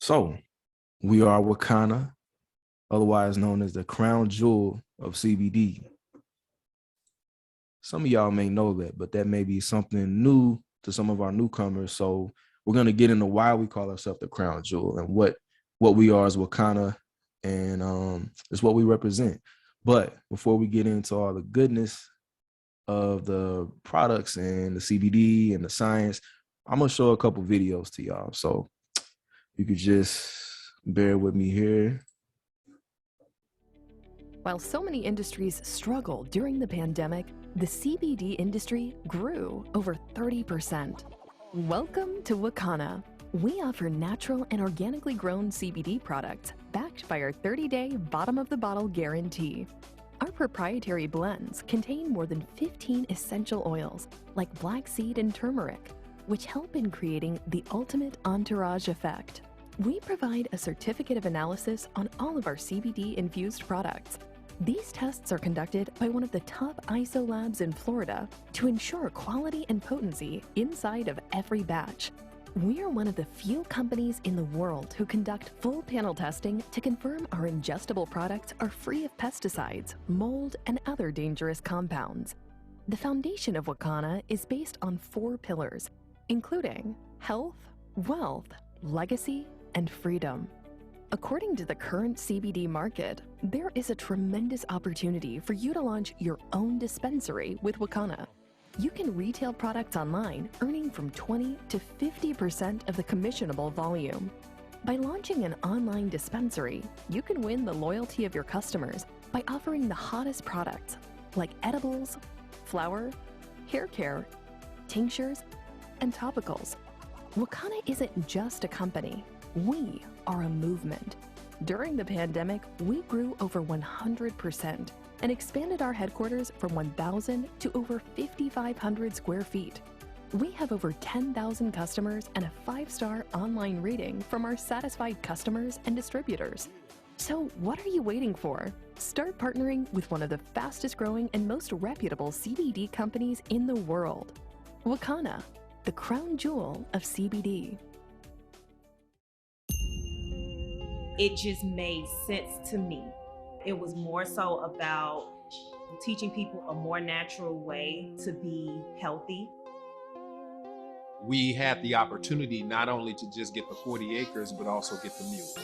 So we are Wakana, otherwise known as the crown jewel of CBD. Some of y'all may know that, but that may be something new to some of our newcomers. So we're going to get into why we call ourselves the crown jewel and what we are as Wakana, and it's what we represent. But before we get into all the goodness of the products and the CBD and the science, I'm going to show a couple videos to y'all. So you could just bear with me here. While so many industries struggled during the pandemic, the CBD industry grew over 30%. Welcome to Wakana. We offer natural and organically grown CBD products backed by our 30-day bottom-of-the-bottle guarantee. Our proprietary blends contain more than 15 essential oils like black seed and turmeric, which help in creating the ultimate entourage effect. We provide a certificate of analysis on all of our CBD-infused products. These tests are conducted by one of the top ISO labs in Florida to ensure quality and potency inside of every batch. We are one of the few companies in the world who conduct full panel testing to confirm our ingestible products are free of pesticides, mold, and other dangerous compounds. The foundation of Wakana is based on 4 pillars, including health, wealth, legacy, and freedom. According to the current CBD market, there is a tremendous opportunity for you to launch your own dispensary with Wakana. You can retail products online, earning from 20 to 50% of the commissionable volume. By launching an online dispensary, you can win the loyalty of your customers by offering the hottest products like edibles, flower, hair care, tinctures, and topicals. Wakana isn't just a company. We are a movement. During the pandemic, we grew over 100% and expanded our headquarters from 1,000 to over 5,500 square feet. We have over 10,000 customers and a 5-star online rating from our satisfied customers and distributors. So what are you waiting for? Start partnering with one of the fastest growing and most reputable CBD companies in the world. Wakana, the crown jewel of CBD. It just made sense to me. It was more so about teaching people a more natural way to be healthy. We had the opportunity not only to just get the 40 acres, but also get the mule.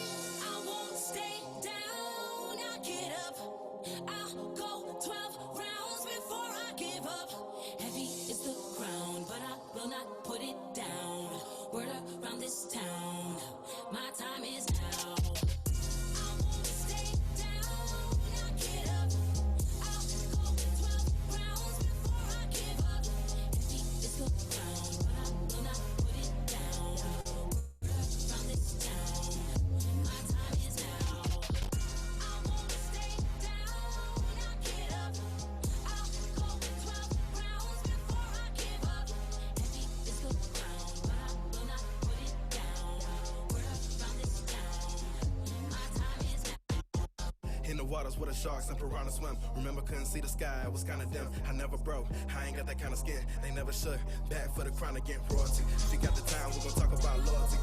In the waters where the sharks and piranha swim. Remember, couldn't see the sky, it was kinda dim. I never broke, I ain't got that kind of skin. They never should, back for the crown again, royalty. If you got the time, we're gonna talk about loyalty.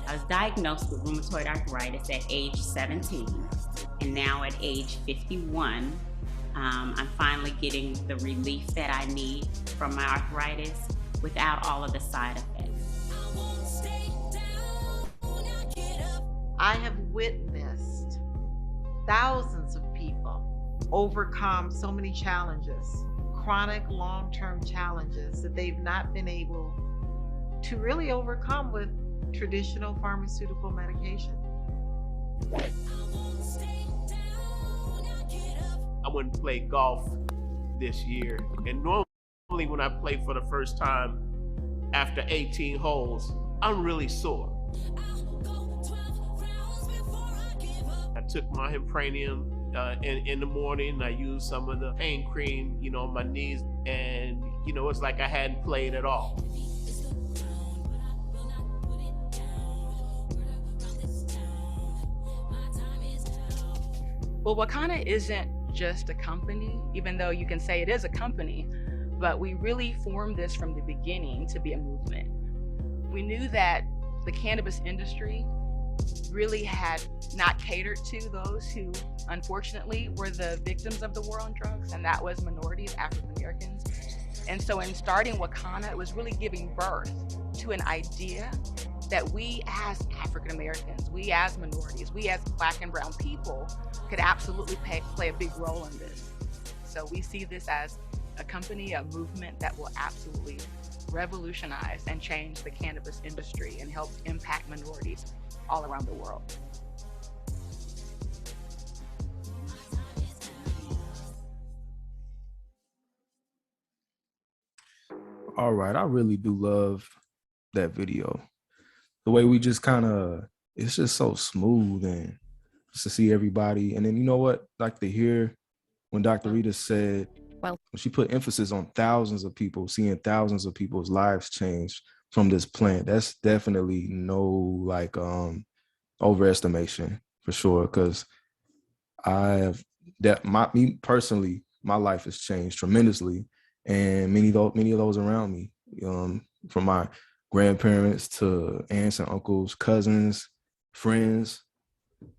I was diagnosed with rheumatoid arthritis at age 17, and now at age 51, I'm finally getting the relief that I need from my arthritis without all of the side effects. I have witnessed thousands of people overcome so many challenges, chronic long-term challenges that they've not been able to really overcome with traditional pharmaceutical medication. I went and played golf this year, and normally when I play for the first time after 18 holes, I'm really sore. I took my Impranium in the morning. I used some of the pain cream, on my knees, and it's like I hadn't played at all. Well, Wakana isn't just a company, even though you can say it is a company, but we really formed this from the beginning to be a movement. We knew that the cannabis industry really had not catered to those who unfortunately were the victims of the war on drugs, and that was minorities, African Americans. And so in starting Wakana, it was really giving birth to an idea that we as African Americans, we as minorities, we as Black and brown people could absolutely play a big role in this. So we see this as a company, a movement that will absolutely revolutionize and change the cannabis industry and help impact minorities all around the world. All right, I really do love that video. The way we just kind of, it's just so smooth, and just to see everybody. And then you know what, like to hear when Dr. Rita said, Well, when she put emphasis on thousands of people, seeing thousands of people's lives change from this plant, that's definitely no like overestimation for sure. Because I have that me personally, my life has changed tremendously, and many of those around me, from my grandparents to aunts and uncles, cousins, friends.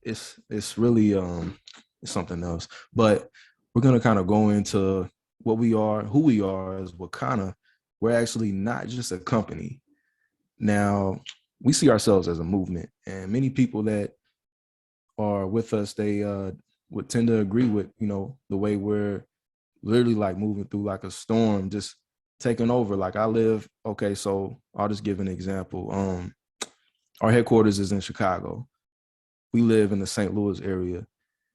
It's really it's something else. But we're gonna kind of go into what we are, who we are as Wakana. We're actually not just a company. Now, we see ourselves as a movement, and many people that are with us, they would tend to agree with, the way we're literally like moving through like a storm, just taking over. Like okay, so I'll just give an example. Our headquarters is in Chicago. We live in the St. Louis area.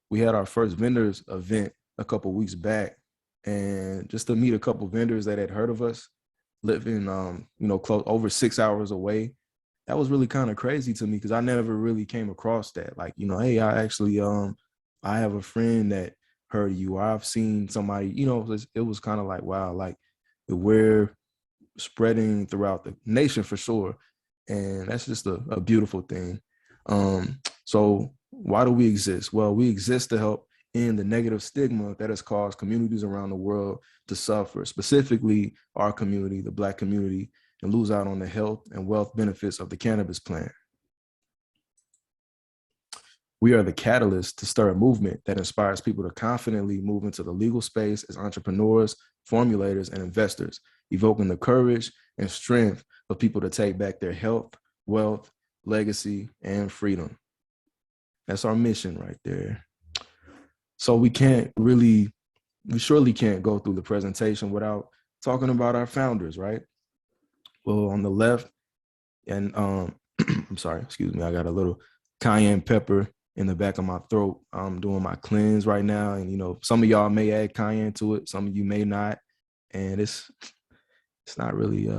We had our first vendors event a couple weeks back, and just to meet a couple vendors that had heard of us, living, close over 6 hours away, that was really kind of crazy to me, because I never really came across that. Like, hey, I actually, I have a friend that heard you, or I've seen somebody, it was kind of like, wow, like we're spreading throughout the nation for sure. And that's just a beautiful thing. So why do we exist? Well, we exist to help end the negative stigma that has caused communities around the world to suffer, specifically our community, the Black community, and lose out on the health and wealth benefits of the cannabis plant. We are the catalyst to start a movement that inspires people to confidently move into the legal space as entrepreneurs, formulators, and investors, evoking the courage and strength of people to take back their health, wealth, legacy, and freedom. That's our mission right there. So we surely can't go through the presentation without talking about our founders, right? Well, on the left, and I'm sorry, excuse me, I got a little cayenne pepper in the back of my throat. I'm doing my cleanse right now, and some of y'all may add cayenne to it, some of you may not, and it's not really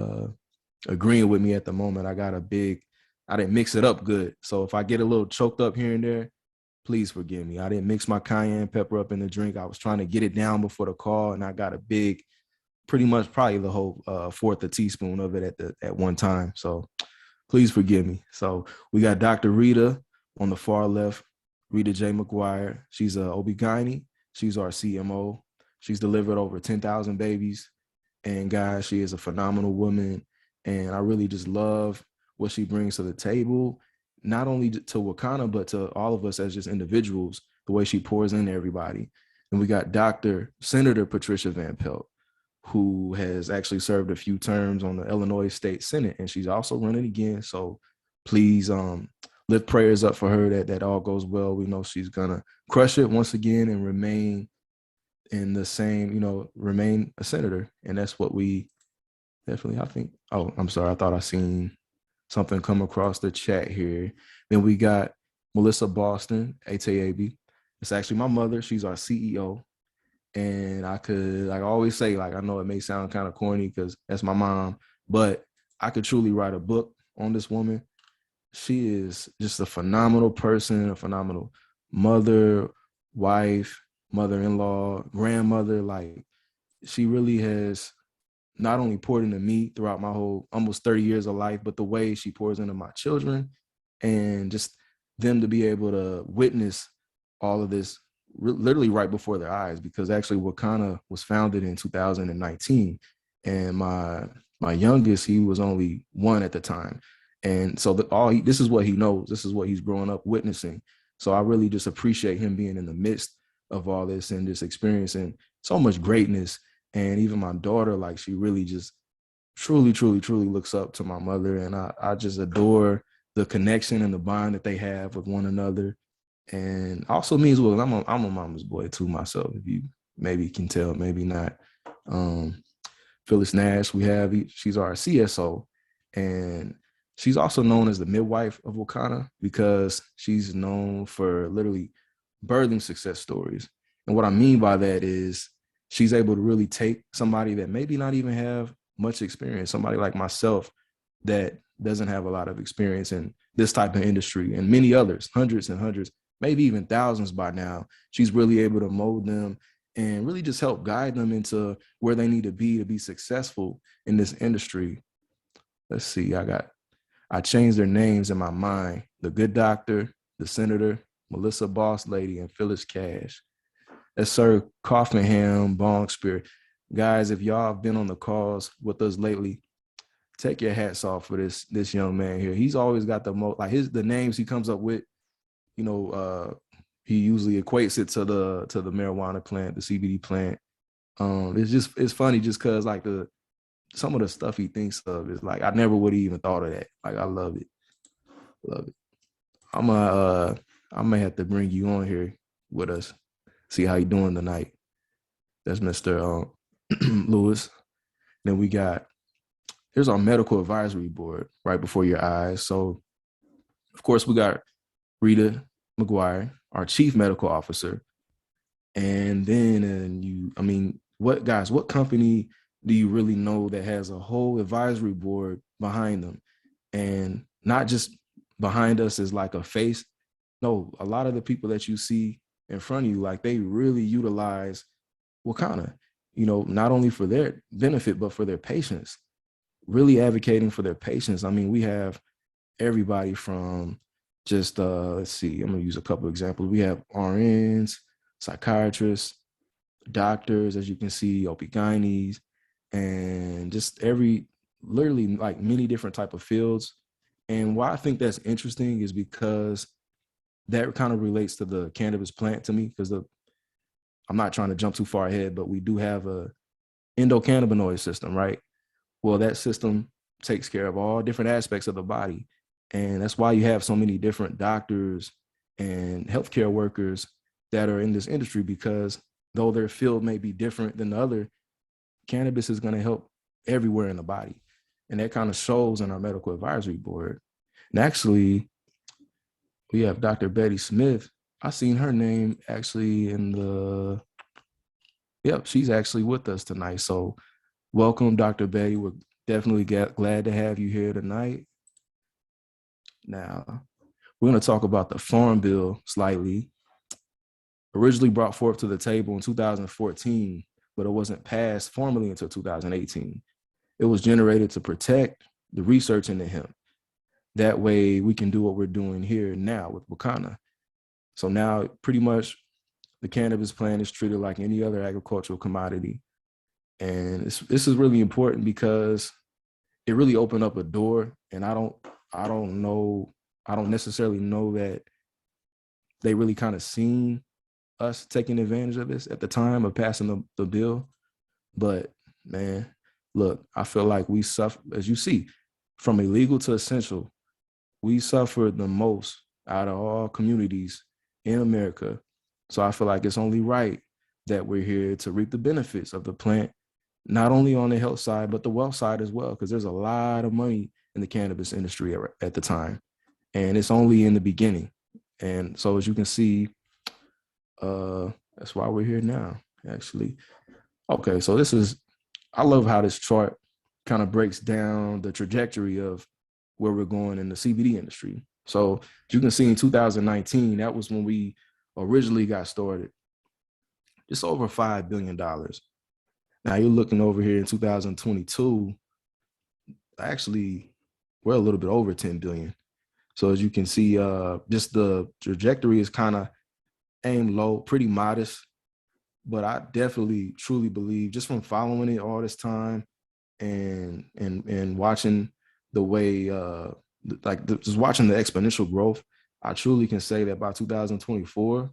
agreeing with me at the moment. I didn't mix it up good, so if I get a little choked up here and there, please forgive me. I didn't mix my cayenne pepper up in the drink. I was trying to get it down before the call, and I got a big, pretty much probably the whole fourth a teaspoon of it at one time. So please forgive me. So we got Dr. Rita on the far left, Rita J. McGuire. She's a OB-GYN. She's our CMO. She's delivered over 10,000 babies. And guys, she is a phenomenal woman. And I really just love what she brings to the table, not only to Wakana, but to all of us as just individuals, the way she pours into everybody. And we got Senator Patricia Van Pelt, who has actually served a few terms on the Illinois State Senate, and she's also running again. So please lift prayers up for her that all goes well. We know she's gonna crush it once again and remain in the same, remain a senator. And that's what we definitely, I think. Oh, I'm sorry. I thought I seen something come across the chat here. Then we got Melissa Boston, ATAB. It's actually my mother. She's our CEO. And I always say, like, I know it may sound kind of corny because that's my mom, but I could truly write a book on this woman. She is just a phenomenal person, a phenomenal mother, wife, mother-in-law, grandmother. Like, she really has not only poured into me throughout my whole almost 30 years of life, but the way she pours into my children, and just them to be able to witness all of this literally right before their eyes, because actually Wakana was founded in 2019, and my youngest, he was only 1 at the time, And so this is what he knows. This is what he's growing up witnessing. So I really just appreciate him being in the midst of all this and just experiencing so much greatness. And even my daughter, like, she really just truly, truly, truly looks up to my mother. And I just adore the connection and the bond that they have with one another. And also me as well. I'm a mama's boy too myself, if you maybe can tell, maybe not. Phyllis Nash, she's our CSO, and she's also known as the midwife of Wakana because she's known for literally birthing success stories. And what I mean by that is she's able to really take somebody that maybe not even have much experience, somebody like myself that doesn't have a lot of experience in this type of industry, and many others, hundreds and hundreds, maybe even thousands by now. She's really able to mold them and really just help guide them into where they need to be successful in this industry. Let's see, I changed their names in my mind: the Good Doctor, the Senator, Melissa Boss Lady, and Phyllis Cash. That's Sir Coffmanham Bong Spirit. Guys, if y'all have been on the calls with us lately, take your hats off for this young man here. He's always got the most, like, the names he comes up with, he usually equates it to the marijuana plant, the CBD plant. It's funny just because, like, some of the stuff he thinks of is like, I never would have even thought of that. Like, I love it. I may have to bring you on here with us, see how you doing tonight. That's Mr. Lewis. Then here's our medical advisory board right before your eyes. So, of course, we got Rita McGuire, our chief medical officer. And then, what company do you really know that has a whole advisory board behind them? And not just behind us as like a face. No, a lot of the people that you see in front of you, like, they really utilize Wakana, not only for their benefit, but for their patients, really advocating for their patients. I mean, we have everybody from just, let's see, I'm going to use a couple of examples. We have RNs, psychiatrists, doctors, as you can see, OB-GYNs, and just literally like many different type of fields. And why I think that's interesting is because that kind of relates to the cannabis plant to me, because I'm not trying to jump too far ahead, but we do have a endocannabinoid system, right? Well, that system takes care of all different aspects of the body. And that's why you have so many different doctors and healthcare workers that are in this industry, because though their field may be different than the other, cannabis is going to help everywhere in the body. And that kind of shows in our medical advisory board. And actually, we have Dr. Betty Smith. I seen her name actually she's actually with us tonight. So welcome, Dr. Betty. We're definitely glad to have you here tonight. Now, we're going to talk about the Farm Bill slightly. Originally brought forth to the table in 2014, but it wasn't passed formally until 2018. It was generated to protect the research into hemp. That way we can do what we're doing here now with Wakana. So now pretty much the cannabis plant is treated like any other agricultural commodity. And this is really important because it really opened up a door. And I don't necessarily know that they really kind of seen us taking advantage of this at the time of passing the bill. But man, look, I feel like we suffer, as you see, from illegal to essential, we suffered the most out of all communities in America. So I feel like it's only right that we're here to reap the benefits of the plant, not only on the health side, but the wealth side as well, because there's a lot of money in the cannabis industry at the time. And it's only in the beginning. And so as you can see, that's why we're here now, actually. Okay, so I love how this chart kind of breaks down the trajectory of where we're going in the CBD industry. So as you can see, in 2019, that was when we originally got started, just over $5 billion. Now you're looking over here in 2022, actually, we're a little bit over 10 billion. So as you can see, just the trajectory is kind of aimed low, pretty modest, but I definitely truly believe, just from following it all this time and watching the way just watching the exponential growth, I truly can say that by 2024,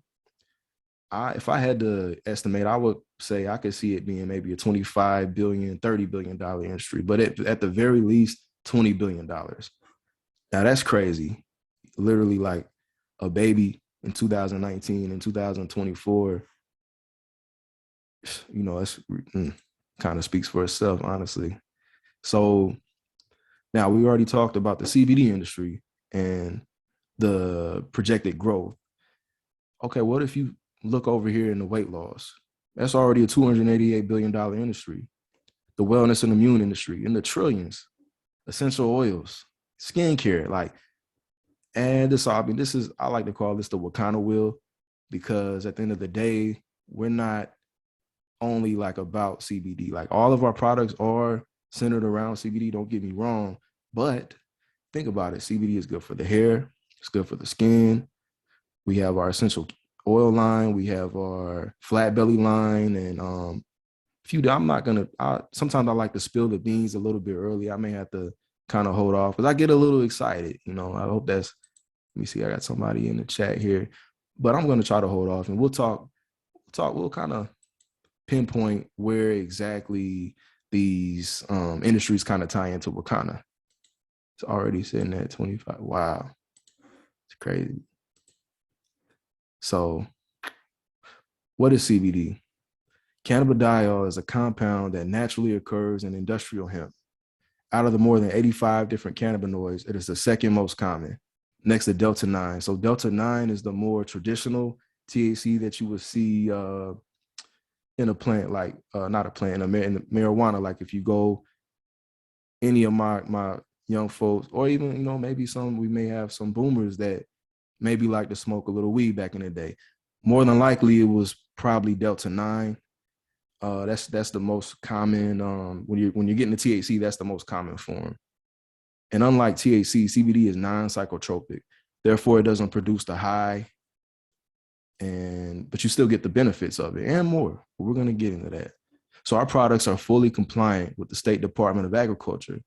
if I had to estimate, I would say I could see it being maybe a 25 billion, $30 billion industry, but at the very least, $20 billion. Now that's crazy. Literally like a baby in 2019 and 2024, it's kind of speaks for itself, honestly. So now we already talked about the CBD industry and the projected growth. Okay, what if you look over here in the weight loss? That's already a $288 billion industry. The wellness and immune industry in the trillions, essential oils, skincare, and I like to call this the Wakanda wheel, because at the end of the day, we're not only like about CBD. Like all of our products are centered around CBD, don't get me wrong, but think about it. CBD is good for the hair, it's good for the skin. We have our essential oil line, we have our flat belly line, and sometimes I like to spill the beans a little bit early. I may have to kind of hold off because I get a little excited. I hope let me see, I got somebody in the chat here, but I'm going to try to hold off, and we'll kind of pinpoint where exactly these industries kind of tie into Wakanda. It's already sitting at 25. Wow. It's crazy. So what is CBD? Cannabidiol is a compound that naturally occurs in industrial hemp. Out of the more than 85 different cannabinoids, it is the second most common, next to Delta-9. So Delta-9 is the more traditional THC that you would see in a plant, like not a plant, in marijuana. Like if you go any of my young folks, or even, maybe we may have some boomers that maybe like to smoke a little weed back in the day. More than likely, it was probably Delta-9. That's the most common, when you're getting the THC, that's the most common form. And unlike THC, CBD is non-psychotropic. Therefore, it doesn't produce the high, but you still get the benefits of it and more. We're going to get into that. So our products are fully compliant with the State Department of Agriculture.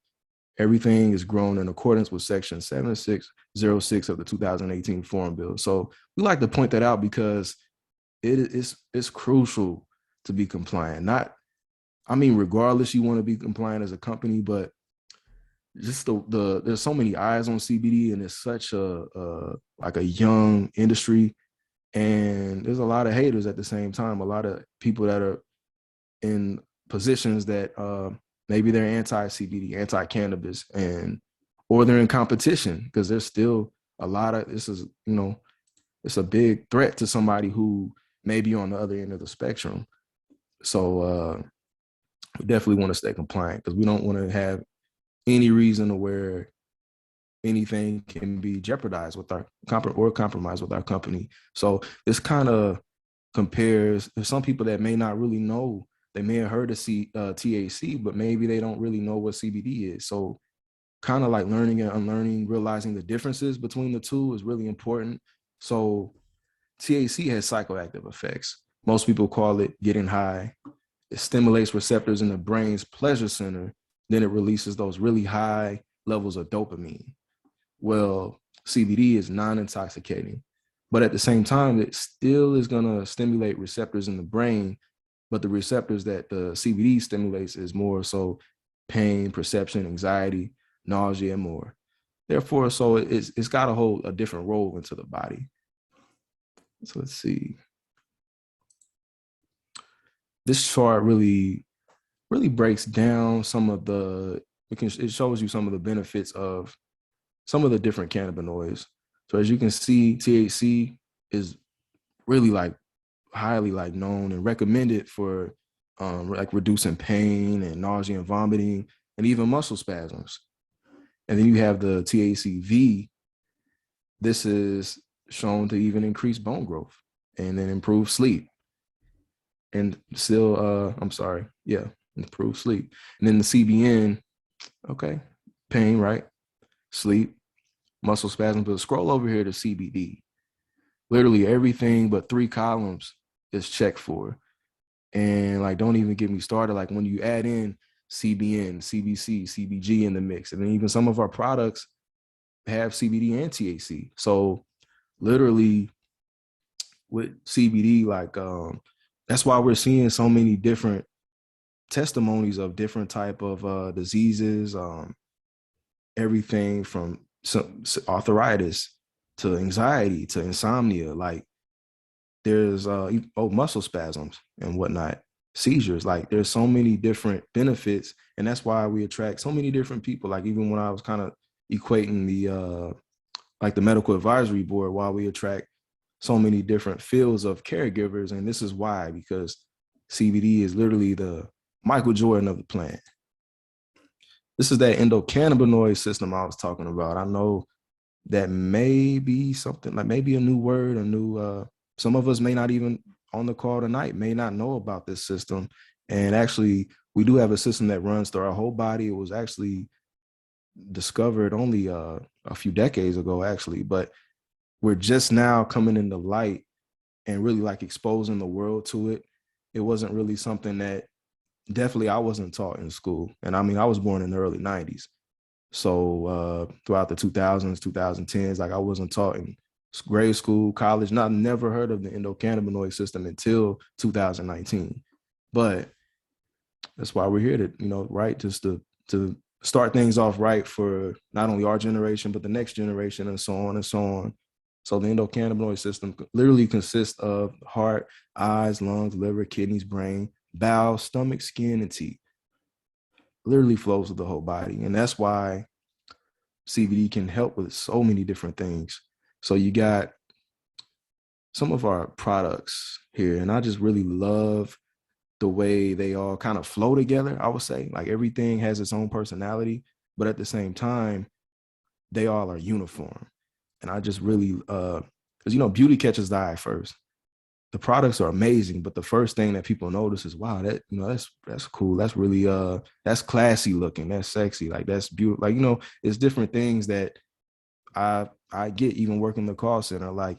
Everything is grown in accordance with Section 7606 of the 2018 Farm Bill. So we like to point that out because it's crucial to be compliant. Regardless, you want to be compliant as a company, but just there's so many eyes on CBD, and it's such a young industry, and there's a lot of haters at the same time. A lot of people that are in positions that maybe they're anti-CBD, anti-cannabis, or they're in competition, because there's still a lot of it's a big threat to somebody who may be on the other end of the spectrum. So we definitely want to stay compliant, because we don't want to have any reason to where anything can be jeopardized with our compromised with our company. So this kind of compares. There's some people that may not really know. They may have heard of THC, but maybe they don't really know what CBD is. So kind of like learning and unlearning, realizing the differences between the two is really important. So THC has psychoactive effects. Most people call it getting high. It stimulates receptors in the brain's pleasure center. Then it releases those really high levels of dopamine. Well, CBD is non-intoxicating, but at the same time, it still is going to stimulate receptors in the brain. But the receptors that the CBD stimulates is more so pain, perception, anxiety, nausea, and more. Therefore, so it's got to hold a different role into the body. So let's see. This chart really breaks down some of it shows you some of the benefits of some of the different cannabinoids. So as you can see, THC is really highly known and recommended for reducing pain and nausea and vomiting and even muscle spasms. And then you have the THCV. This is shown to even increase bone growth and then improve sleep. And still, improve sleep. And then the CBN, okay, pain, right? Sleep, muscle spasms. But scroll over here to CBD. Literally everything but 3 columns is checked for. And don't even get me started. When you add in CBN, CBC, CBG in the mix, and then even some of our products have CBD and THC. So literally with CBD, like that's why we're seeing so many different testimonies of different type of diseases, everything from arthritis to anxiety to insomnia. Like there's muscle spasms and whatnot, seizures. Like there's so many different benefits, and that's why we attract so many different people. Like even when I was kind of equating the like the medical advisory board, why we attract so many different fields of caregivers, and this is why, because CBD is literally the Michael Jordan of the plant. This is that endocannabinoid system I was talking about. I know that may be something like maybe a new word, a new some of us may not even on the call tonight may not know about this system. And actually, we do have a system that runs through our whole body. It was actually discovered only a few decades ago, actually, but we're just now coming into light and really like exposing the world to it. It wasn't really something that definitely I wasn't taught in school. And I mean, I was born in the early 90s. So throughout the 2000s, 2010s, like I wasn't taught in grade school, college, never heard of the endocannabinoid system until 2019. But that's why we're here to, right, just to start things off right for not only our generation, but the next generation and so on and so on. So the endocannabinoid system literally consists of heart, eyes, lungs, liver, kidneys, brain, bowel, stomach, skin, and teeth. Literally flows with the whole body. And that's why CBD can help with so many different things. So you got some of our products here, and I just really love the way they all kind of flow together, I would say. Like everything has its own personality, but at the same time, they all are uniform. And I just really, because, beauty catches the eye first. The products are amazing, but the first thing that people notice is, wow, that, that's cool. That's really, that's classy looking. That's sexy. Like that's beautiful. Like, it's different things that I get even working the call center. Like,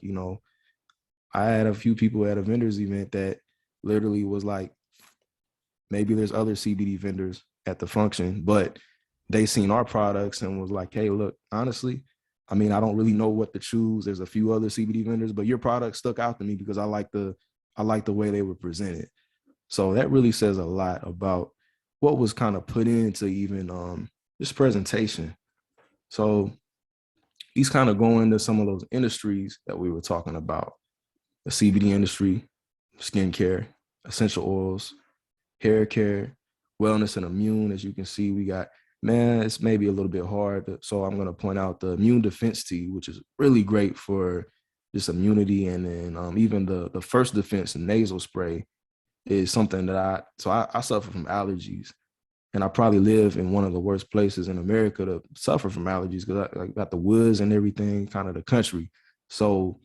I had a few people at a vendors event that literally was like, maybe there's other CBD vendors at the function, but they seen our products and was like, hey, look, honestly, I mean, I don't really know what to choose. There's a few other CBD vendors, but your product stuck out to me because I like the way they were presented. So that really says a lot about what was kind of put into even this presentation. So he's kind of going to some of those industries that we were talking about: the CBD industry, skincare, essential oils, hair care, wellness and immune. As you can see, we got, it's maybe a little bit hard. So I'm going to point out the immune defense tea, which is really great for just immunity. And then even the first defense nasal spray is something that I suffer from allergies. And I probably live in one of the worst places in America to suffer from allergies because I got the woods and everything, kind of the country. So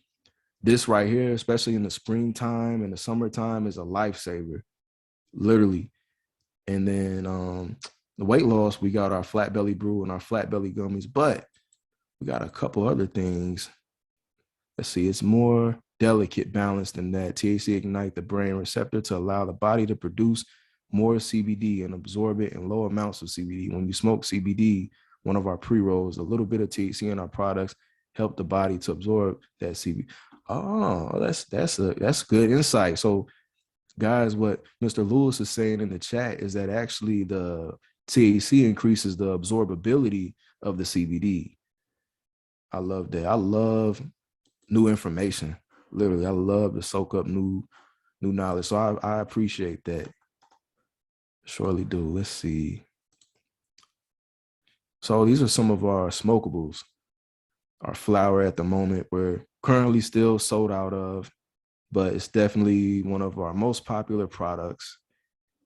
this right here, especially in the springtime and the summertime, is a lifesaver, literally. And then the weight loss, we got our flat belly brew and our flat belly gummies, but we got a couple other things. Let's see, it's more delicate balance than that. THC ignite the brain receptor to allow the body to produce more CBD and absorb it in low amounts of CBD. When you smoke CBD, one of our pre-rolls, a little bit of THC in our products help the body to absorb that CBD. Oh, that's good insight. So guys, what Mr. Lewis is saying in the chat is that actually the THC increases the absorbability of the CBD. I love that. I love new information. Literally, I love to soak up new knowledge. So I appreciate that. Surely do. Let's see. So these are some of our smokables. Our flower at the moment, we're currently still sold out of, but it's definitely one of our most popular products.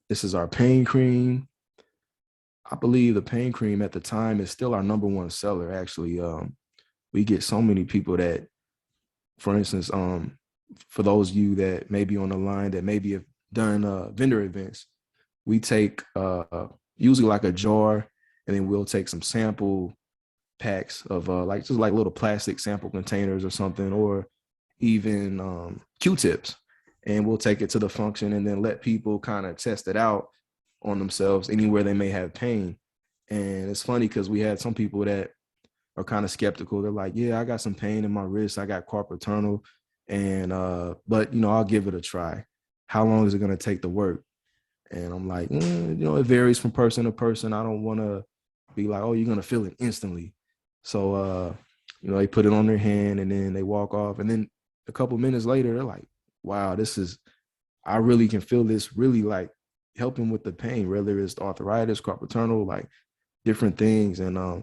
This is our pain cream. I believe the pain cream at the time is still our number one seller. Actually, we get so many people that, for instance, for those of you that may be on the line that maybe have done vendor events, we take usually like a jar, and then we'll take some sample packs of just little plastic sample containers or something, or even Q-tips, and we'll take it to the function and then let people kind of test it out on themselves anywhere they may have pain. And it's funny because we had some people that are kind of skeptical. They're like, yeah, I got some pain in my wrist. I got carpal tunnel. And, but, you know, I'll give it a try. How long is it going to take to work? And I'm like, you know, it varies from person to person. I don't want to be like, oh, you're going to feel it instantly. So, you know, they put it on their hand and then they walk off. And then a couple minutes later, they're like, wow, I really can feel this really like helping with the pain, whether it's arthritis, carpal tunnel, like different things. And I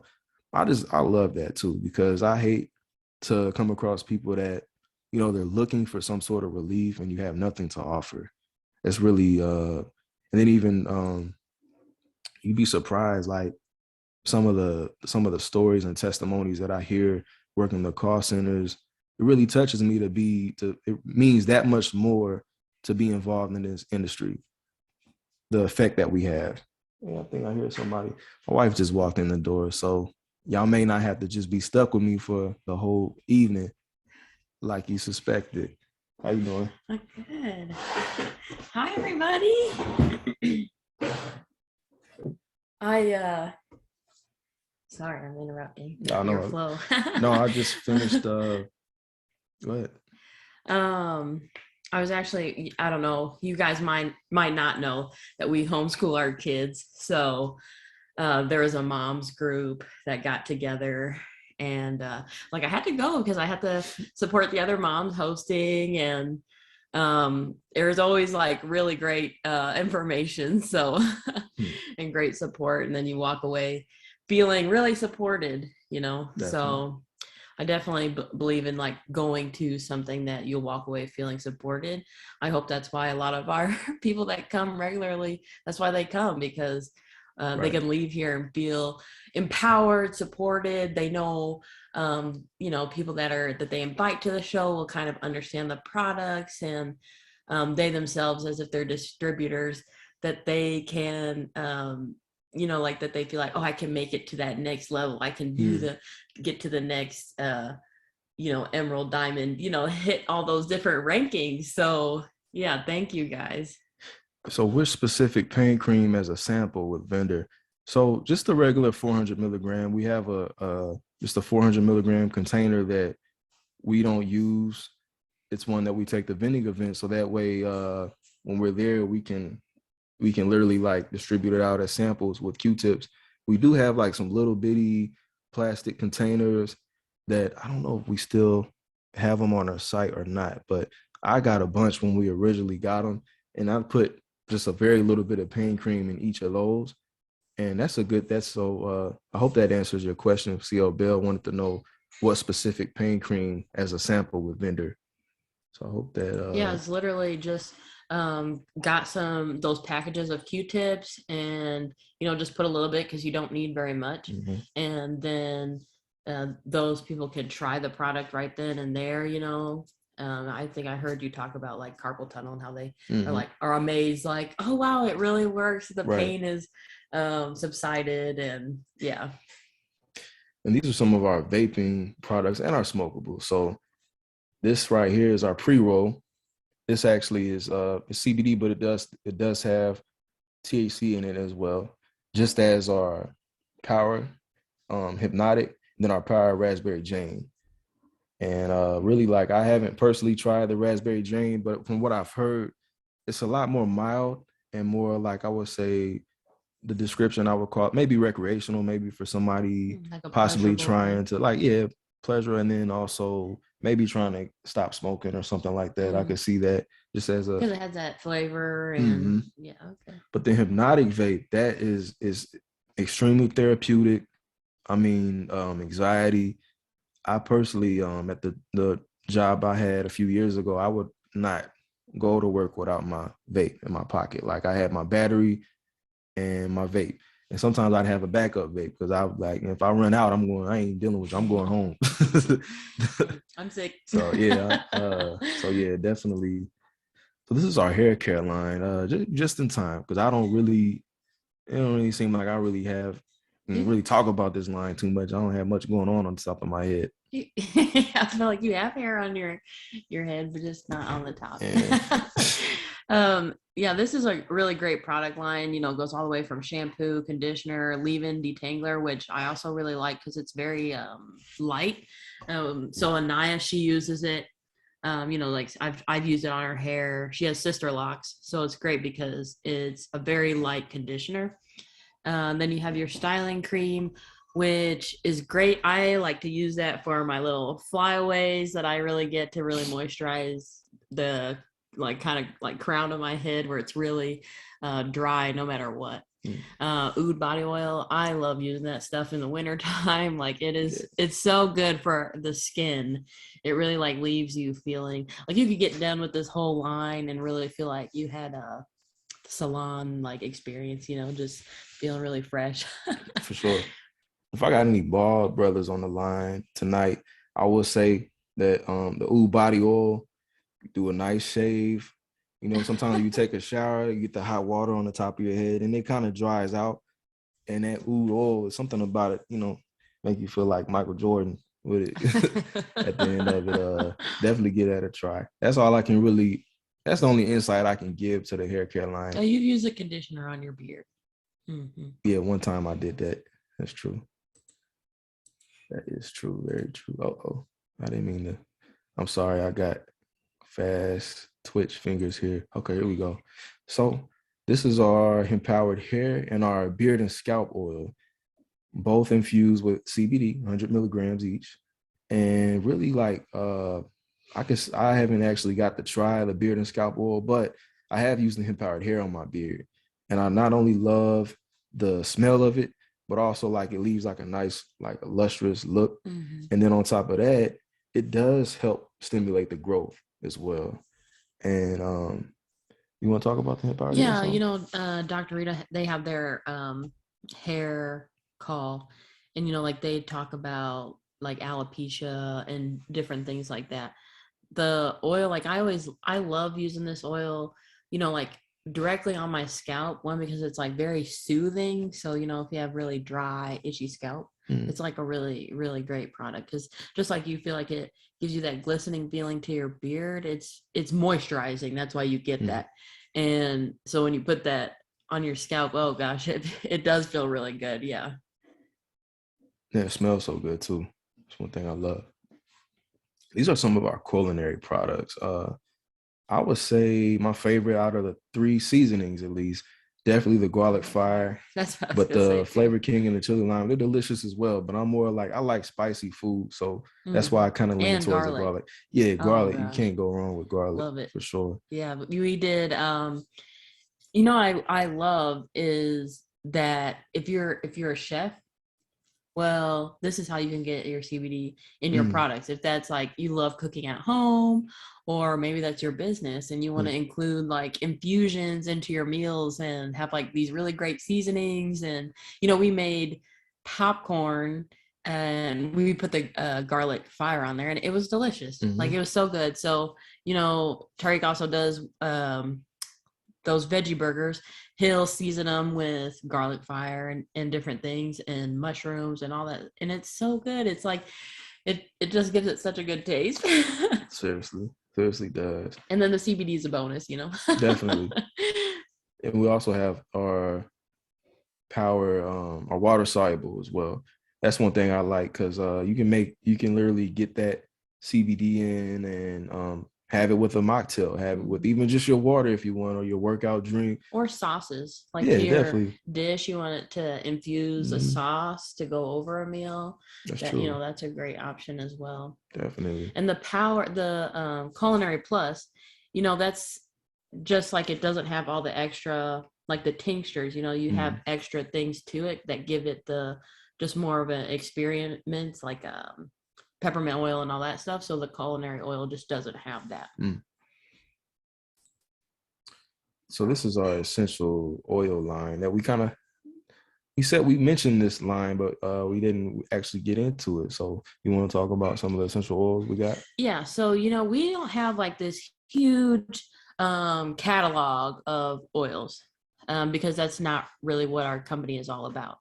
love that too, because I hate to come across people that, you know, they're looking for some sort of relief and you have nothing to offer. It's really, and then even you'd be surprised, like some of the stories and testimonies that I hear working the call centers. It really touches me it means that much more to be involved in this industry. The effect that we have. Yeah, I think I hear somebody. My wife just walked in the door, so y'all may not have to just be stuck with me for the whole evening like you suspected. How you doing? I'm good. Hi, everybody. Sorry, I'm interrupting your flow. No, I just finished. Go ahead. I was actually, I don't know, you guys might not know that we homeschool our kids. So there was a mom's group that got together, and like I had to go because I had to support the other moms hosting, and there was always like really great information, so and great support, and then you walk away feeling really supported, you know. Definitely. So I definitely believe in like going to something that you'll walk away feeling supported. I hope that's why a lot of our people that come regularly, that's why they come, because they can leave here and feel empowered, supported. They know, you know, people that they invite to the show will kind of understand the products, and they themselves, as if they're distributors, that they can, you know, like that they feel like, oh, I can make it to that next level. I can get to the next, you know, emerald, diamond, you know, hit all those different rankings. So yeah, thank you guys. So we're specific pain cream as a sample with vendor. So just the regular 400 milligram, we have just a 400 milligram container that we don't use. It's one that we take to vending events. So that way, when we're there, we can literally like distribute it out as samples with Q-tips. We do have like some little bitty plastic containers that I don't know if we still have them on our site or not, but I got a bunch when we originally got them, and I put just a very little bit of pain cream in each of those. And I hope that answers your question. C.L. Bell wanted to know what specific pain cream as a sample with vendor. So I hope that. Yeah, it's literally just got those packages of Q-tips, and, you know, just put a little bit because you don't need very much. Mm-hmm. And then those people can try the product right then and there, you know. I think I heard you talk about like carpal tunnel and how they are amazed, like, oh wow, it really works. The pain is subsided, and yeah. And these are some of our vaping products and our smokables. So this right here is our pre-roll. This actually is it's CBD, but it does have THC in it as well, just as our Power Hypnotic, and then our Power Raspberry Jane. And really, like, I haven't personally tried the Raspberry Jane, but from what I've heard, it's a lot more mild and more like, I would say, the description I would call it maybe recreational, maybe for somebody like possibly trying to pleasure, and then also maybe trying to stop smoking or something like that. I could see that just as because it has that flavor and okay. But the Hypnotic vape, that is extremely therapeutic. I mean, anxiety. I personally, at the job I had a few years ago, I would not go to work without my vape in my pocket. Like, I had my battery and my vape. And sometimes I'd have a backup vape because I was like, if I run out, I ain't dealing with you. I'm going home. I'm sick. So definitely. So this is our hair care line, just in time, because it don't really seem like I really have really talk about this line too much. I don't have much going on the top of my head. I feel like you have hair on your head, but just not on the top. Yeah. Yeah, this is a really great product line. You know, it goes all the way from shampoo, conditioner, leave-in, detangler, which I also really like because it's very light. So Anaya, she uses it. You know, like I've used it on her hair. She has sister locks, so it's great because it's a very light conditioner. Then you have your styling cream, which is great. I like to use that for my little flyaways that I really get to really moisturize the like kind of like crown of my head where it's really dry no matter what. Oud body oil, I love using that stuff in the winter time. Like it's so good for the skin. It really like leaves you feeling like you could get done with this whole line and really feel like you had a salon like experience, you know, just feeling really fresh. For sure. If I got any bald brothers on the line tonight, I will say that the Oud body oil, do a nice shave. You know, sometimes you take a shower, you get the hot water on the top of your head, and it kind of dries out. And that Oud oil, something about it, you know, make you feel like Michael Jordan with it at the end of it. Definitely give that a try. That's all I can really. That's the only insight I can give to the hair care line. Oh, you've used a conditioner on your beard. Mm-hmm. Yeah, one time I did that. That's true. That is true. Very true. Oh, I didn't mean to. I'm sorry. I got fast twitch fingers here. Okay, here we go. So this is our empowered hair and our beard and scalp oil, both infused with CBD, 100 milligrams each. And really like, I haven't actually got to try the beard and scalp oil, but I have used the empowered hair on my beard. And I not only love the smell of it, but also like it leaves like a nice, like a lustrous look. Mm-hmm. And then on top of that, it does help stimulate the growth as well. And you want to talk about the empowered hair? Yeah, you know, Dr. Rita, they have their hair call, and you know, like they talk about like alopecia and different things like that. The oil, like I love using this oil, you know, like directly on my scalp. One, because it's like very soothing. So, you know, if you have really dry, itchy scalp, it's like a really, really great product because just like you feel like it gives you that glistening feeling to your beard, it's moisturizing. That's why you get that. And so when you put that on your scalp, oh gosh, it does feel really good. Yeah. Yeah, it smells so good too. That's one thing I love. These are some of our culinary products. I would say my favorite out of the 3 seasonings, at least, definitely the garlic fire. That's what I was but gonna the say, Flavor King and the chili lime, they're delicious as well. But I'm more like I like spicy food, so that's why I kind of lean towards the garlic. Yeah, garlic. You can't go wrong with garlic. Love it for sure. Yeah, but we did. You know, I love is that if you're a chef, well, this is how you can get your CBD in your products. If that's like you love cooking at home, or maybe that's your business and you want to include like infusions into your meals and have like these really great seasonings. And, you know, we made popcorn and we put the garlic fire on there and it was delicious. Like it was so good. So, you know, Tariq also does those veggie burgers. He'll season them with garlic fire and different things and mushrooms and all that. And it's so good. It's like, it just gives it such a good taste. Seriously does. And then the CBD is a bonus, you know? Definitely. And we also have our power, our water soluble as well. That's one thing I like because you can literally get that CBD in and have it with a mocktail, have it with even just your water if you want, or your workout drink. Or sauces. Like yeah, your definitely. dish, you want it to infuse a sauce to go over a meal. That's true. You know, that's a great option as well. Definitely. And the Culinary Plus, you know, that's just like it doesn't have all the extra, like the tinctures, you know, you have extra things to it that give it the just more of an experiment, like peppermint oil and all that stuff. So the culinary oil just doesn't have that. So this is our essential oil line that we mentioned this line, but we didn't actually get into it. So you want to talk about some of the essential oils we got? Yeah. So, you know, we don't have like this huge catalog of oils because that's not really what our company is all about.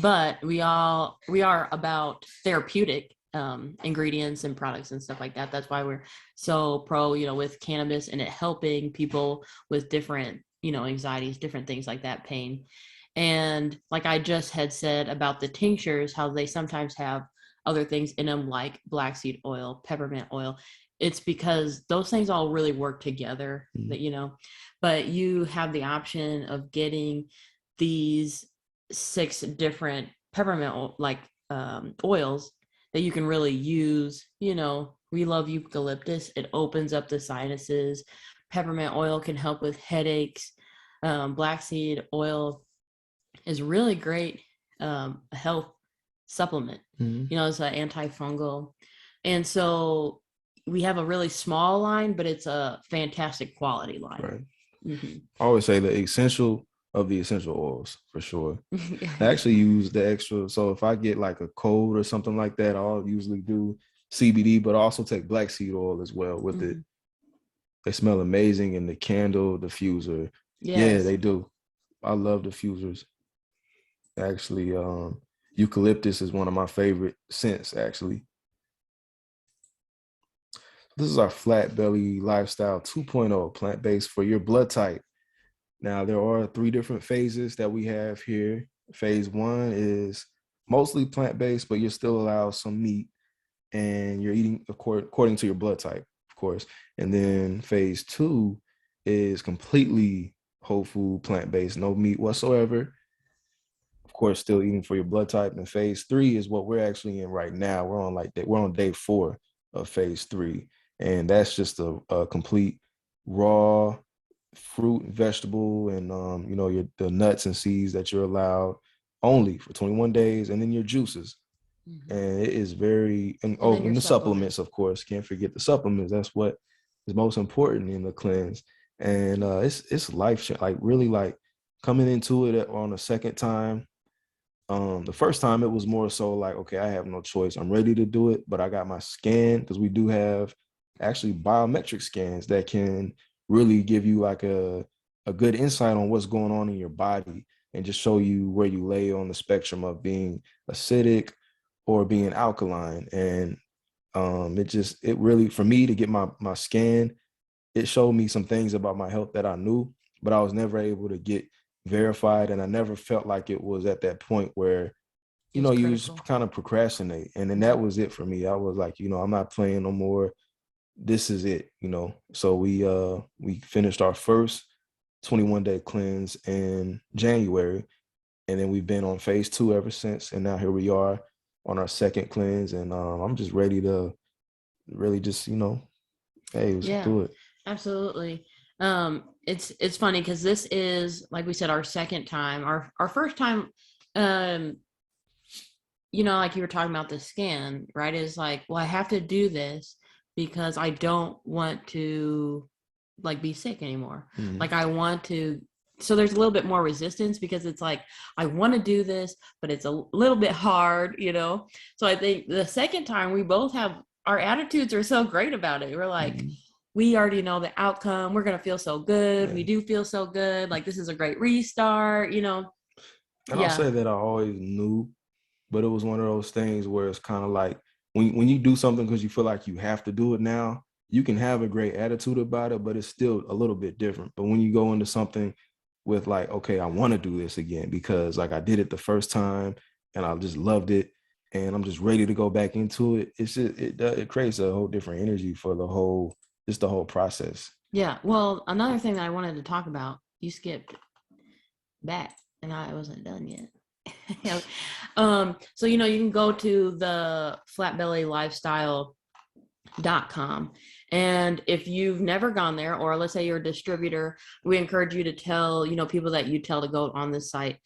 But we are about therapeutic. ingredients and products and stuff like that. That's why we're so pro, with cannabis and it helping people with different, anxieties, different things like that, pain. And like I just had said about the tinctures, how they sometimes have other things in them like black seed oil, peppermint oil. It's because those things all really work together, but you have the option of getting these 6 different peppermint oils that you can really use. We love eucalyptus. It opens up the sinuses. Peppermint oil can help with headaches. Black seed oil is really great health supplement. It's an antifungal. And so we have a really small line, but it's a fantastic quality line. Right. I always say the essential of the essential oils for sure. I actually use the extra. So if I get like a cold or something like that, I'll usually do CBD, but I also take black seed oil as well with it. They smell amazing. And the candle diffuser. Yes. Yeah, they do. I love diffusers. Actually, eucalyptus is one of my favorite scents, actually. This is our Flat Belly Lifestyle 2.0, plant-based for your blood type. Now, there are 3 different phases that we have here. Phase 1 is mostly plant-based, but you're still allowed some meat, and you're eating according to your blood type, of course. And then phase 2 is completely whole food, plant-based, no meat whatsoever. Of course, still eating for your blood type. And phase 3 is what we're actually in right now. We're on day 4 of phase 3. And that's just a complete raw fruit and vegetable and, the nuts and seeds that you're allowed only for 21 days, and then your juices. And it is very, and the supplements, of course, can't forget the supplements. That's what is most important in the cleanse. And it's life, like really like coming into it on a second time. The first time it was more so like, okay, I have no choice. I'm ready to do it, but I got my scan, because we do have actually biometric scans that can really give you like a good insight on what's going on in your body and just show you where you lay on the spectrum of being acidic or being alkaline. And it really, for me to get my scan, it showed me some things about my health that I knew, but I was never able to get verified. And I never felt like it was at that point where, you just kind of procrastinate. And then that was it for me. I was like, I'm not playing no more. This is it, So we finished our first 21-day cleanse in January, and then we've been on phase 2 ever since. And now here we are on our second cleanse, and I'm just ready to really just, hey, let's do it. Absolutely. It's funny because this is, like we said, our second time. Our first time, like you were talking about the scan, right? Is like, well, I have to do this because I don't want to like be sick anymore. Like I want to, so there's a little bit more resistance because it's like, I want to do this, but it's a little bit hard, So I think the second time we both have, our attitudes are so great about it. We're like, we already know the outcome. We're going to feel so good. Yeah. We do feel so good. Like this is a great restart, And I'll say that I always knew, but it was one of those things where it's kind of like, when you do something because you feel like you have to do it now, you can have a great attitude about it, but it's still a little bit different. But when you go into something with like, okay, I want to do this again because like I did it the first time and I just loved it and I'm just ready to go back into it. It's just, it creates a whole different energy for the whole process. Yeah. Well, another thing that I wanted to talk about, you skipped back and I wasn't done yet. So you can go to the flatbellylifestyle.com, and if you've never gone there, or let's say you're a distributor, we encourage you to tell people that you tell to go on this site,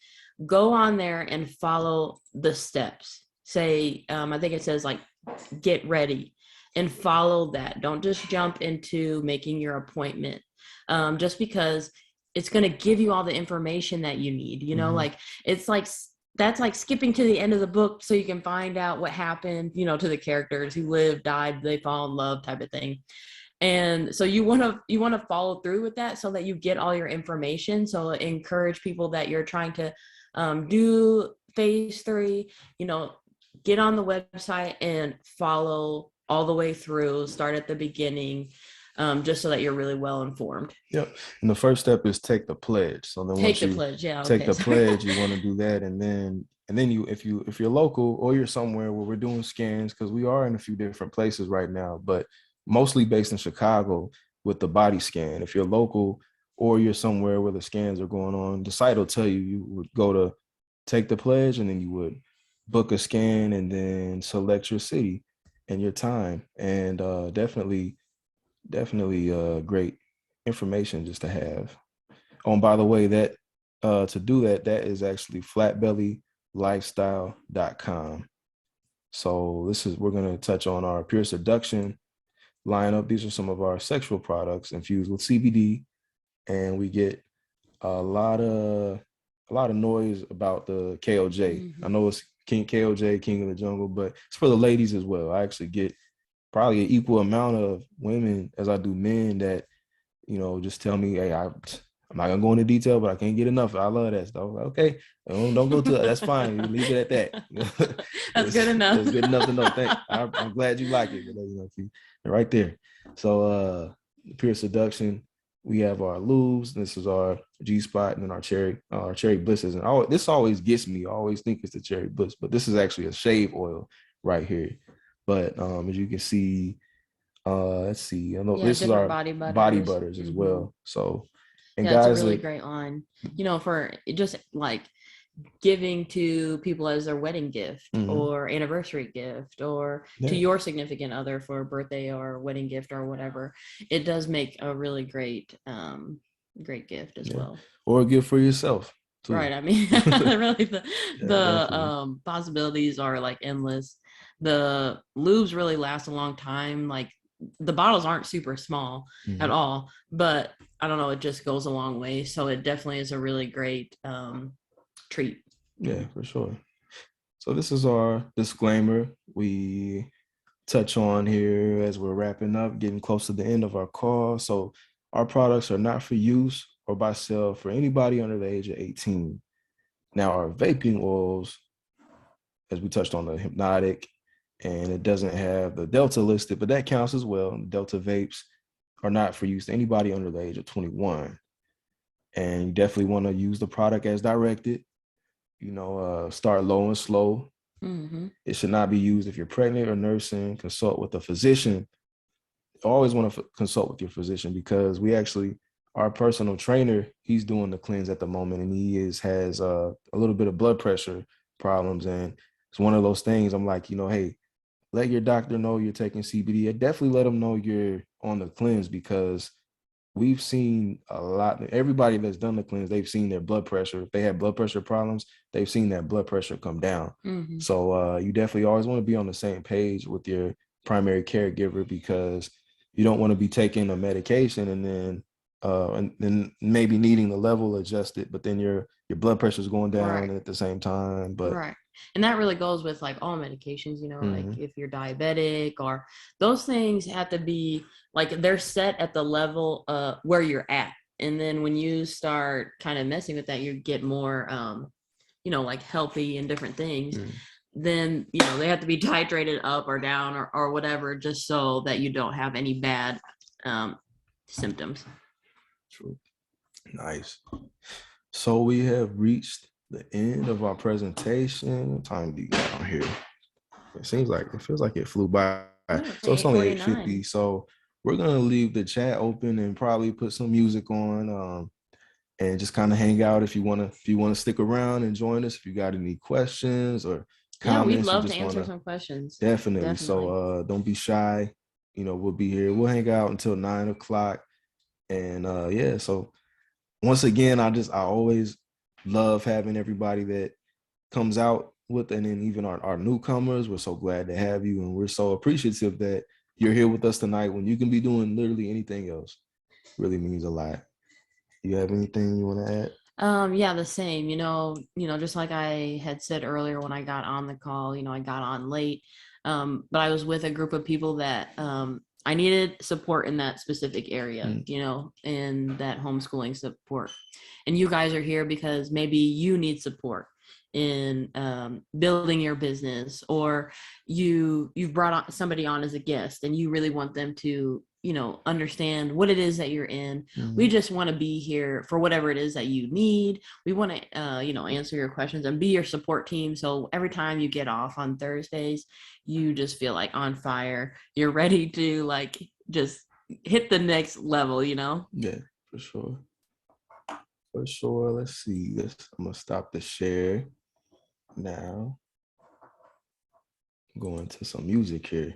go on there and follow the steps. Say I think it says like get ready, and follow that. Don't just jump into making your appointment just because it's going to give you all the information that you need, like it's like, that's like skipping to the end of the book so you can find out what happened, to the characters who lived, died, they fall in love type of thing. And so you want to follow through with that so that you get all your information. So encourage people that you're trying to do phase 3, get on the website and follow all the way through, start at the beginning, just so that you're really well informed. Yep. And the first step is take the pledge. So then once you pledge, yeah, take okay. the pledge, you want to do that, and then you, if you're local or you're somewhere where we're doing scans, because we are in a few different places right now, but mostly based in Chicago with the body scan. If you're local or you're somewhere where the scans are going on, the site will tell you, you would go to take the pledge, and then you would book a scan and then select your city and your time. And definitely great information just to have. Oh, and by the way, that to do that is actually flatbellylifestyle.com. So we're going to touch on our pure seduction lineup. These are some of our sexual products infused with CBD, and we get a lot of noise about the KOJ. I know it's King KOJ, King of the Jungle, but it's for the ladies as well. I actually get probably an equal amount of women as I do men that, just tell me, hey, I'm not gonna go into detail, but I can't get enough. I love that stuff. Like, okay, don't go to that. That's fine. You leave it at that. That's good enough. That's good enough to know. I'm glad you like it. But, right there. So pure seduction. We have our lubes. This is our G-spot, and then our cherry blisses. And this always gets me. I always think it's the cherry bliss, but this is actually a shave oil right here. But as you can see, let's see. I know this is our body butters as well. So, and guys, it's a really great line. For just like giving to people as their wedding gift or anniversary gift, or to your significant other for a birthday or wedding gift or whatever. It does make a really great gift as well. Or a gift for yourself too. Right. I mean, really the possibilities are like endless. The lubes really last a long time. Like the bottles aren't super small at all, but I don't know, it just goes a long way. So it definitely is a really great treat. Yeah, for sure. So this is our disclaimer we touch on here as we're wrapping up, getting close to the end of our call. So our products are not for use or by sale for anybody under the age of 18. Now, our vaping oils, as we touched on, the hypnotic, and it doesn't have the Delta listed, but that counts as well. Delta vapes are not for use to anybody under the age of 21. And you definitely want to use the product as directed. Start low and slow. It should not be used if you're pregnant or nursing. Consult with a physician. Always want to consult with your physician, because our personal trainer, he's doing the cleanse at the moment, and he has a little bit of blood pressure problems. And it's one of those things I'm like, hey, let your doctor know you're taking CBD. And definitely let them know you're on the cleanse, because we've seen a lot. Everybody that's done the cleanse, they've seen their blood pressure. If they have blood pressure problems, they've seen that blood pressure come down. So you definitely always want to be on the same page with your primary caregiver, because you don't want to be taking a medication and then maybe needing the level adjusted, but then your blood pressure is going down at the same time. But right. And that really goes with like all medications, like if you're diabetic, or those things have to be like, they're set at the level where you're at. And then when you start kind of messing with that, you get more, like healthy and different things. Then, they have to be titrated up or down or whatever, just so that you don't have any bad symptoms. True. Nice. So we have reached the end of our presentation. What time do you got on here? It feels like it flew by. So it's only 8:50. So we're gonna leave the chat open and probably put some music on, and just kind of hang out if you wanna stick around and join us. If you got any questions or comments, we'd love to answer some questions. Definitely. So don't be shy. We'll be here. We'll hang out until 9:00. And so once again, I always love having everybody that comes out with, and then even our newcomers. We're so glad to have you, and we're so appreciative that you're here with us tonight when you can be doing literally anything else. Really means a lot. You have anything you want to add? Yeah, the same, just like I had said earlier when I got on the call, I got on late, but I was with a group of people that I needed support in that specific area, and that homeschooling support. And you guys are here because maybe you need support. in building your business, or you've brought on somebody on as a guest and you really want them to, you know, understand what it is that you're in. We just want to be here for whatever it is that you need. We want to, you know, answer your questions and be your support team. So every time you get off on Thursdays, you just feel like on fire. You're ready to like just hit the next level, you know? Yeah, for sure. For sure. Let's see this. I'm gonna stop the share now. Go into some music here.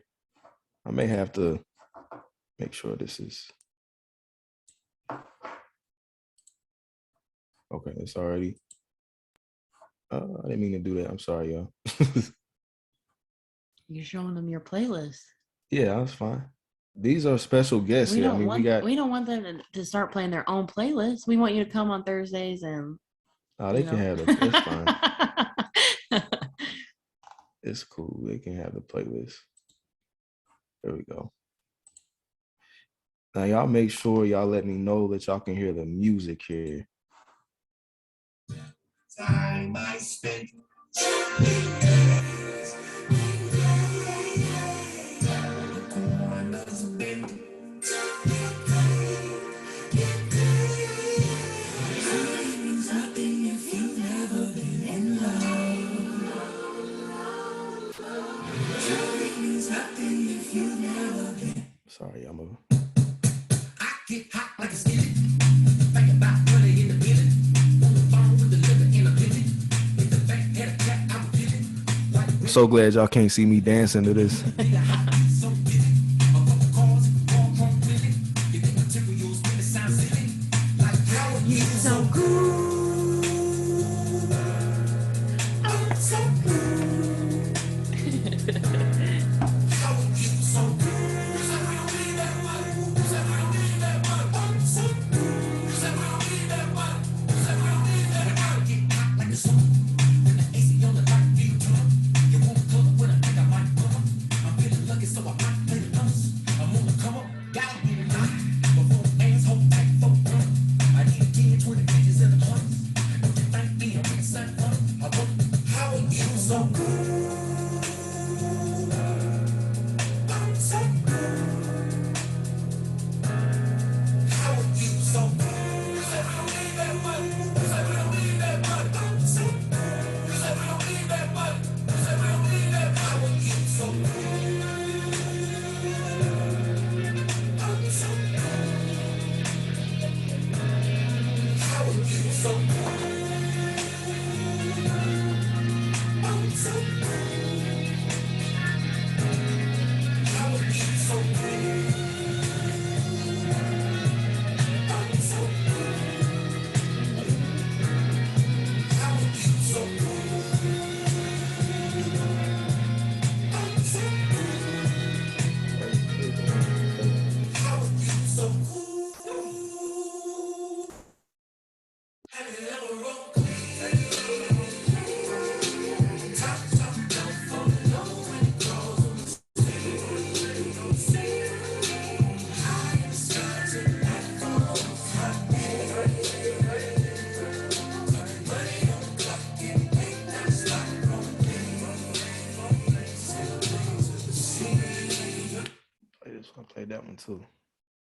I may have to make sure this is okay. It's already. I didn't mean to do that. I'm sorry, y'all. You're showing them your playlist. Yeah, that's fine. These are special guests here. I mean, we don't want them to start playing their own playlist. We want you to come on Thursdays and. Oh, they can have it. That's fine. It's cool. They can have the playlist. There we go. Now, y'all make sure y'all let me know that y'all can hear the music here. Time I spent. Sorry, I'm a. I get hot like a skillet. Think about money in the building. On the phone with the liquor in a building. With the back head of cat, I'm feeling. I'm so glad y'all can't see me dancing to this. So cool. I'm so cool. How are you so cool? Play that one too.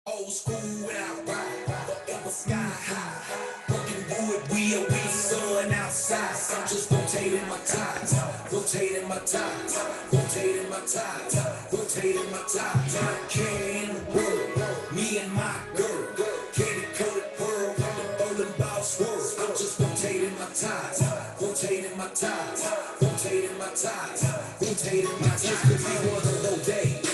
Old school when I ride, forever sky high. Working wood, we sun outside. I'm just rotating my tides, rotating my tides, rotating my tides, rotating my tides. Carrying the world, me and my girl, candy coated pearl, the bowling ball swirl. I'm just rotating my tides, rotating my tides, rotating my tides, rotating my tides. Could be one of those days.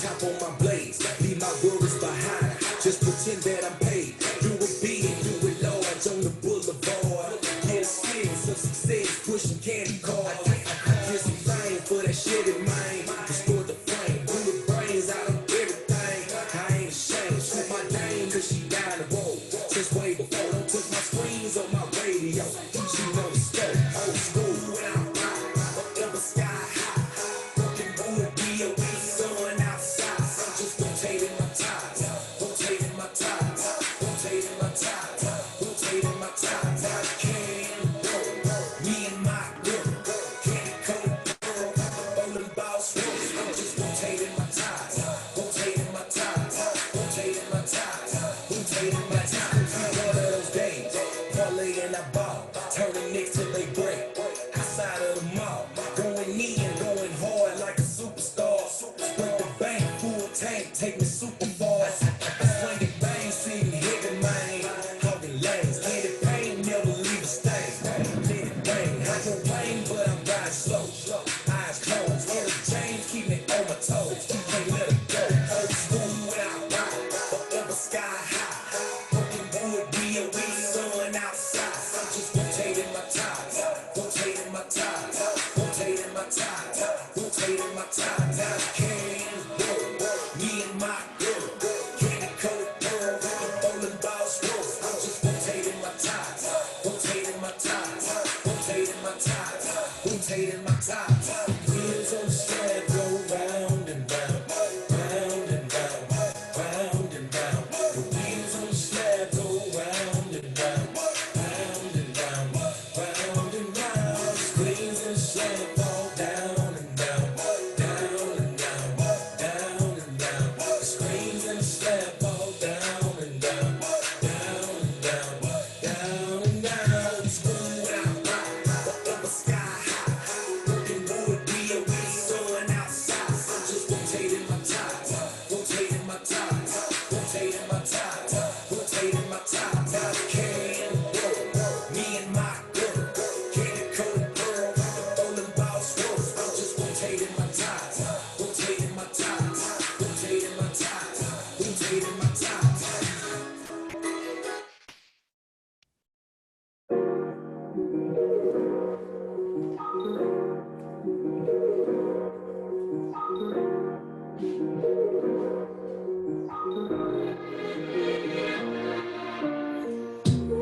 Chop on my blades, leave my worries behind. Just pretend that I'm paid. Do it big, do it large on the boulevard. Get a slim, some success, pushing candy cards. Here's some fame for that shit in mind. Destroy the frame, blew the brains out of everything. take me super far. Swing it, bang, see you heavy, man. Holding lanes, let it pain, never leave a stain. Let it rain, I complain, but I'm riding slow. Eyes closed, interchange, keep me on my toes. Can't let it go. Old school without ride, forever sky high. Broken wood, DOE, sun outside. I'm just rotating my tides, rotating my tides, rotating my tides, rotating my tides. I can't work, me and my girl, candy coated pearl, the bowling balls roll. I'm just rotating my tides, rotating my tides, rotating my tides, rotating my tides. Wheels on the slab go round and round, round and round, round and round. The wheels on the slab go round and round, round and round, round and round. Screens and slab fall down and down, down and down, down and down. The screens and slab fall down and down, down and down, down and down. School without rock, forever sky high. Broken wood, DOE, sun outside. I'm just rotating my tides, rotating my tides, rotating my tides, rotating my tides. I can't work, me and my girl, candy coated pearl, the bowling balls roll. I'm just rotating my tides, rotating my tides, rotating my tides, rotating my tides.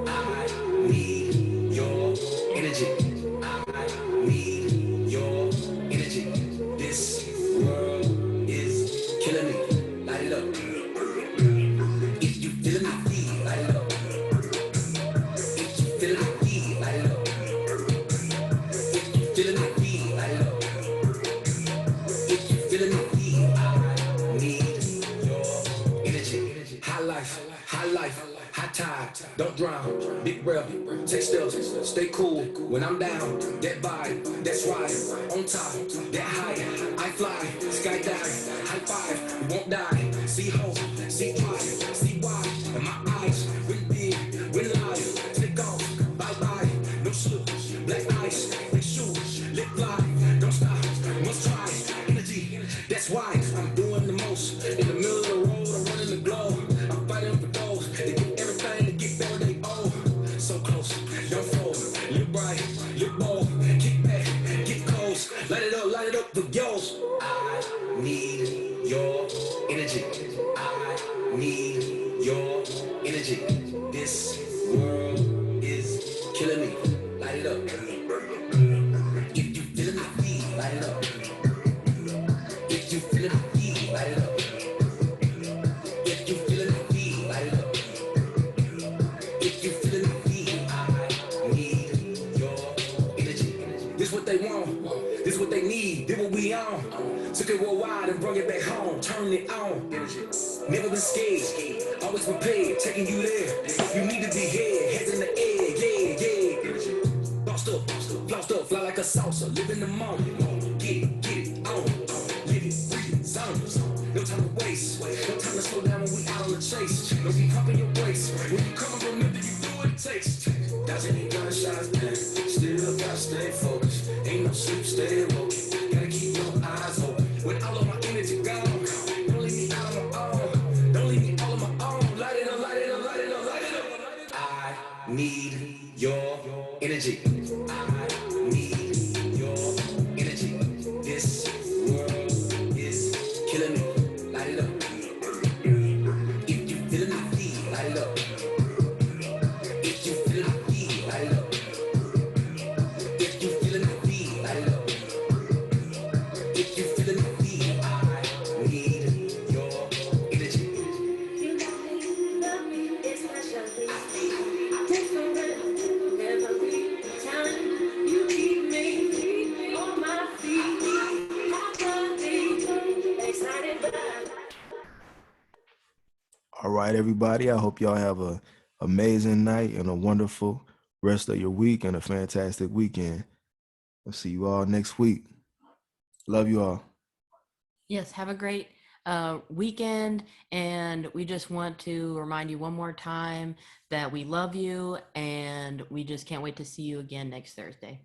I need your energy. I need your energy. This world is killing me. Light it up. If you feeling me, feel, light it up. If you feeling me, feel, light it up. If you feeling me, feel, light it up. If you feeling me, feel, I need your energy. High life, high tide, don't drown. Big breath, take steps, stay cool when I'm down. That vibe, that's right, on top, that high, I fly, skydive, high five, we won't die. See hope, see pride, see why, and my eyes, win big, win live, take off, bye bye, no slip, black ice, big shoes, lit fly, don't stop, must try, energy, that's why I'm doing the most. In the middle of the road, I'm running the globe, I'm fighting for those that get everything to get better they owe. So close, don't fold, look bright, look bold, kick back, get close, light it up for yours. I need your energy. I need your energy. This world is killing me. Light it up. If you feeling me, feel, light it up. If you feeling me, feel, light it up. If you feeling me, feel, light it up. If you feeling me, feel, I need your energy. This what they want, this what they need, this what we on. Took it worldwide and brought it back home, turn it on. Never been scared, always prepared, taking you there. You need to be here, heads in the air, yeah, yeah. Bossed up, fly like a salsa, live in the moment. Get it, on, live it, breathe it, zone. No time to waste, no time to slow down when we out on the chase. No be pumping your brakes, when you come and remember you do what it takes. Dodging any gunshots, man, still gotta stay focused. Ain't no sleep, stay woke, gotta keep your eyes open. When all of my energy gone, don't leave me out on my own. Don't leave me all on my own. Light it up, light it up, light it up, light it up. I need your energy. I need your energy. This world is killing me. Light it up. If you feeling me, feel, light it up. If you feeling me, feel, light it up. If you feeling me, feel, light it up. If you feeling me, feel, I need your energy. You love me, it's my show. Different, every time you keep me on my feet. Excited by. All right, everybody. I hope y'all have a amazing night and a wonderful rest of your week and a fantastic weekend. I'll see you all next week. Love you all. Yes, have a great weekend. And we just want to remind you one more time that we love you and we just can't wait to see you again next Thursday.